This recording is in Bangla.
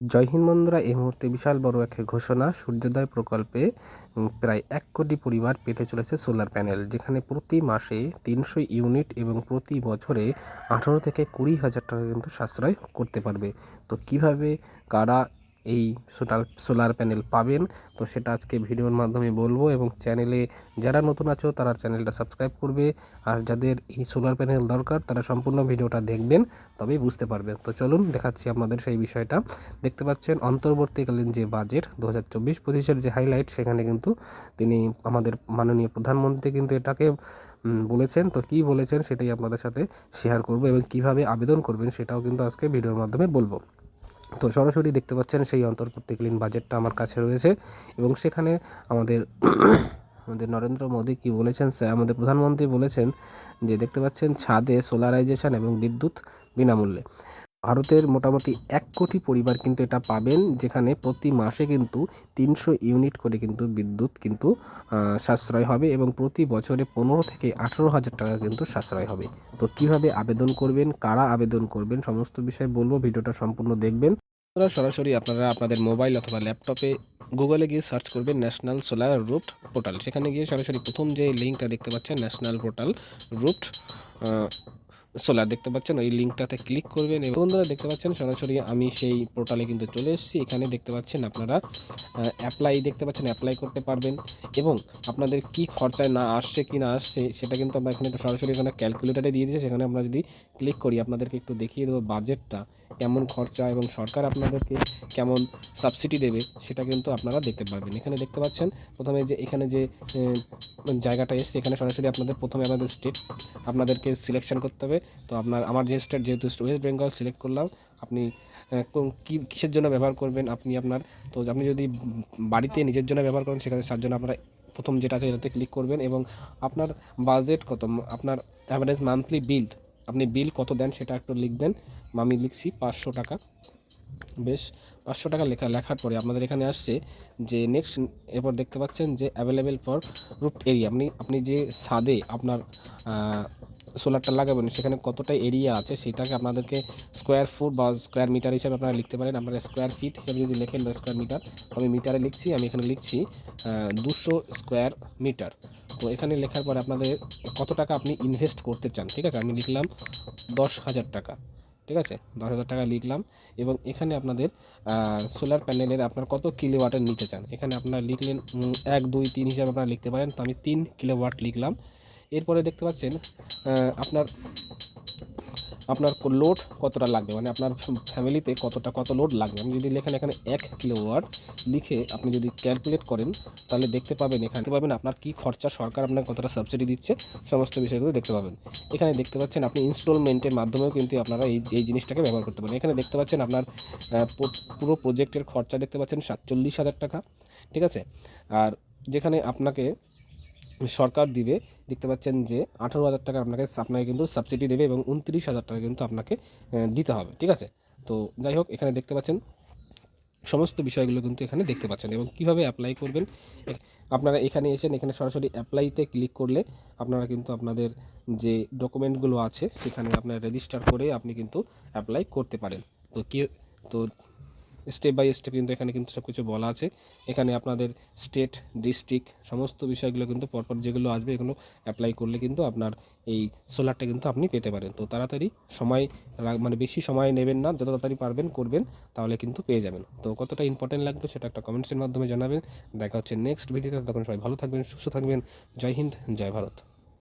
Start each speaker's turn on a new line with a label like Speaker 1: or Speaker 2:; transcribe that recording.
Speaker 1: জয় হিন্দ বন্ধুরা, এই মুহূর্তে বিশাল বড় এক ঘোষণা। সূর্যোদয় প্রকল্পে প্রায় 1 কোটি পরিবার পেতে চলেছে সোলার প্যানেল, যেখানে প্রতি মাসে 300 ইউনিট এবং প্রতি বছরে 18 থেকে 20,000 টাকা কিন্তু সাশ্রয় করতে পারবে। তো কিভাবে কারা এই সোলার প্যানেল পাবেন, তো সেটা আজকে ভিডিওর মাধ্যমে বলবো। এবং চ্যানেলে যারা নতুন আছো তারা চ্যানেলটা সাবস্ক্রাইব করবে, আর যাদের এই সোলার প্যানেল দরকার তারা সম্পূর্ণ ভিডিওটা দেখবেন, তবেই বুঝতে পারবেন। তো চলুন দেখাচ্ছি আপনাদের সেই বিষয়টা। দেখতে পাচ্ছেন অন্তর্বর্তীকালীন যে বাজেট 2024-25-এর যে হাইলাইট, সেখানে কিন্তু তিনি আমাদের মাননীয় প্রধানমন্ত্রী কিন্তু এটাকে বলেছেন। তো কী বলেছেন সেটাই আপনাদের সাথে শেয়ার করব, এবং কিভাবে আবেদন করবেন সেটাও কিন্তু আজকে ভিডিওর মাধ্যমে বলবো। তো সরাসরি দেখতে পাচ্ছেন সেই অন্তর্বর্তীকালীন বাজেটটা আমার কাছে রয়েছে, এবং সেখানে আমাদের আমাদের নরেন্দ্র মোদী কী বলেছেন, আমাদের প্রধানমন্ত্রী বলেছেন যে দেখতে পাচ্ছেন ছাদে সোলারাইজেশন এবং বিদ্যুৎ বিনামূল্যে। ভারতের মোটামুটি 1 কোটি পরিবার কিন্তু এটা পাবেন, যেখানে প্রতি মাসে কিন্তু 300 ইউনিট করে কিন্তু বিদ্যুৎ কিন্তু সাশ্রয় হবে, এবং প্রতি বছরে 15 থেকে 18,000 টাকা কিন্তু সাশ্রয় হবে। তো কিভাবে আবেদন করবেন, কারা আবেদন করবেন, সমস্ত বিষয় বলবো, ভিডিওটা সম্পূর্ণ দেখবেন। সরাসরি আপনারা আপনাদের মোবাইল অথবা ল্যাপটপে গুগলে গিয়ে সার্চ করবেন ন্যাশনাল সোলার রুট পোর্টাল। সেখানে গিয়ে সরাসরি প্রথম যে লিঙ্কটা দেখতে পাচ্ছেন ন্যাশনাল পোর্টাল রুট সোলার দেখতে পাচ্ছেন, ওই লিঙ্কটাতে ক্লিক করবেন। এবং বন্ধুরা দেখতে পাচ্ছেন সরাসরি আমি সেই পোর্টালে কিন্তু চলে এসেছি। এখানে দেখতে পাচ্ছেন আপনারা অ্যাপ্লাই দেখতে পাচ্ছেন, অ্যাপ্লাই করতে পারবেন, এবং আপনাদের কি খরচায় না আসছে কি না আসছে সেটা কিন্তু আমরা এখানে সরাসরি এখানে ক্যালকুলেটারে দিয়ে দিয়েছি। সেখানে আমরা যদি ক্লিক করি আপনাদেরকে একটু দেখিয়ে দেবো বাজেটটা কেমন খরচা এবং সরকার আপনাদেরকে কেমন সাবসিডি দেবে সেটা কিন্তু আপনারা দেখতে পারবেন। এখানে দেখতে পাচ্ছেন প্রথমে যে এখানে যে জায়গাটা এসছে, এখানে সরাসরি আপনাদের প্রথমে আপনাদের স্টেট আপনাদেরকে সিলেকশন করতে হবে। তো আমার যে স্টেট যেহেতু ওয়েস্ট বেঙ্গল সিলেক্ট করলাম, আপনি কিসের জন্য ব্যবহার করবেন আপনি আপনার। তো আপনি যদি বাড়িতে নিজের জন্য ব্যবহার করেন সেখানে তার জন্য আপনারা প্রথম যেটা আছে এটাতে ক্লিক করবেন, এবং আপনার বাজেট কত, আপনার অ্যাভারেজ মান্থলি বিল, আপনি বিল কত দেন সেটা একটু লিখবেন। আমি লিখছি 500 টাকা। বেশ, 500 টাকা লেখার পরে আপনাদের এখানে আসছে যে নেক্সট, এরপর দেখতে পাচ্ছেন যে অ্যাভেলেবেল ফর রুট এরিয়া, আপনি যে ছাদে আপনার সোলারটা লাগাবেন সেখানে কতটা এরিয়া আছে সেটাকে আপনাদেরকে স্কোয়ার ফুট বা স্কোয়ার মিটার হিসাবে আপনারা লিখতে পারেন। আপনারা স্কোয়ার ফিট হিসাবে যদি লেখেন বা স্কোয়ার মিটার, আমি মিটারে লিখছি, আমি এখানে লিখছি 200 স্কোয়ার মিটার। তো এখানে লেখার পরে আপনাদের কত টাকা আপনি ইনভেস্ট করতে চান, ঠিক আছে, আমি লিখলাম 10,000 টাকা, ঠিক আছে, 10,000 টাকা লিখলাম। এবং এখানে আপনাদের সোলার প্যানেলের আপনার কত কিলোওয়াটের নিতে চান, এখানে আপনারা লিখলেন 1, 2, 3 হিসাবে আপনারা লিখতে পারেন। তো আমি 3 কিলোওয়াট লিখলাম। এরপরে দেখতে পাচ্ছেন আপনার আপনার লোড কতটা লাগবে, মানে আপনার ফ্যামিলিতে কত লোড লাগবে। আমি যদি লেখেন এখানে 1 কিলোওয়াট লিখে আপনি যদি ক্যালকুলেট করেন, তাহলে দেখতে পাবেন আপনার কি খরচা, সরকার আপনাকে কতটা সাবসিডি দিচ্ছে, সমস্ত বিষয়গুলো দেখতে পাবেন। এখানে দেখতে পাচ্ছেন আপনি ইনস্টলমেন্টের মাধ্যমেও কিন্তু আপনারা এই জিনিসটাকে ব্যবহার করতে পারেন। এখানে দেখতে পাচ্ছেন আপনার পুরো প্রজেক্টের খরচা দেখতে পাচ্ছেন 47,000 টাকা, ঠিক আছে। আর যেখানে আপনাকে সরকার দিবে দেখতে পাচ্ছেন যে 18,000 টাকা আপনাকে কিন্তু সাবসিডি দেবে, এবং 29,000 টাকা কিন্তু আপনাকে দিতে হবে, ঠিক আছে। তো যাই হোক, এখানে দেখতে পাচ্ছেন সমস্ত বিষয়গুলো কিন্তু এখানে দেখতে পাচ্ছেন, এবং কিভাবে অ্যাপ্লাই করবেন আপনারা এখানে এসেন। এখানে সরাসরি অ্যাপ্লাইতে ক্লিক করলে আপনারা কিন্তু আপনাদের যে ডকুমেন্টগুলো আছে সেখানে আপনার রেজিস্টার করে আপনি কিন্তু অ্যাপ্লাই করতে পারেন। তো তো স্টেপ বাই স্টেপ কিন্তু এখানে কিন্তু সব কিছু বলা আছে। এখানে আপনাদের স্টেট, ডিস্ট্রিক্ট সমস্ত বিষয়গুলো কিন্তু পরপর যেগুলো আসবে এগুলো অ্যাপ্লাই করলে কিন্তু আপনার এই সোলারটা কিন্তু আপনি পেতে পারেন। তো তাড়াতাড়ি সময় মানে বেশি সময় নেবেন না, যত তাড়াতাড়ি পারবেন করবেন, তাহলে কিন্তু পেয়ে যাবেন। তো কতটা ইম্পর্টেন্ট লাগবে সেটা একটা কমেন্টসের মাধ্যমে জানাবেন। দেখা হচ্ছে নেক্সট ভিডিওতে, তখন সবাই ভালো থাকবেন, সুস্থ থাকবেন। জয় হিন্দ, জয় ভারত।